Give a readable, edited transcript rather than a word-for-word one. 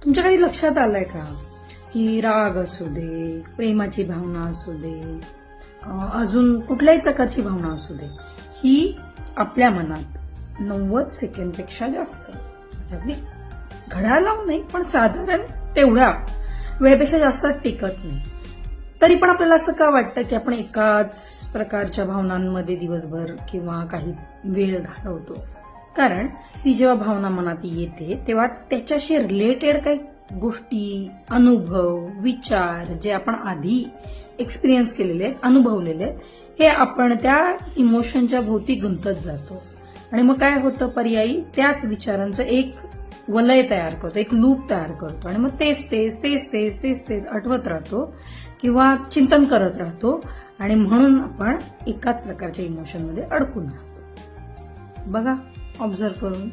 तुमच्या काही लक्षात आलंय का की राग असू दे, प्रेमाची भावना असू दे, अजून कुठल्याही प्रकारची भावना असू दे, ही आपल्या मनात 90 सेकंदपेक्षा जास्त, म्हणजे अगदी घड्याळ लावून नाही पण साधारण तेवढ्या वेळेपेक्षा जास्त टिकत नाही. तरी पण आपल्याला असं का वाटतं की आपण एकाच प्रकारच्या भावनांमध्ये दिवसभर किंवा काही वेळ घालवतो? कारण ती जेव्हा भावना मनात येते तेव्हा त्याच्याशी रिलेटेड काही गोष्टी, अनुभव, विचार जे आपण आधी एक्सपिरियन्स केलेले आहेत, अनुभवलेले आहेत, हे आपण त्या इमोशनच्या भोवती गुंतत जातो आणि मग काय होतं, पर्यायी त्याच विचारांचं एक वलय तयार करतो, एक लूप तयार करतो आणि मग तेच तेच तेच तेच तेच तेच आठवत राहतो किंवा चिंतन करत राहतो आणि म्हणून आपण एकाच प्रकारच्या इमोशनमध्ये अडकून राहतो. बघा, ऑब्झर्व करून.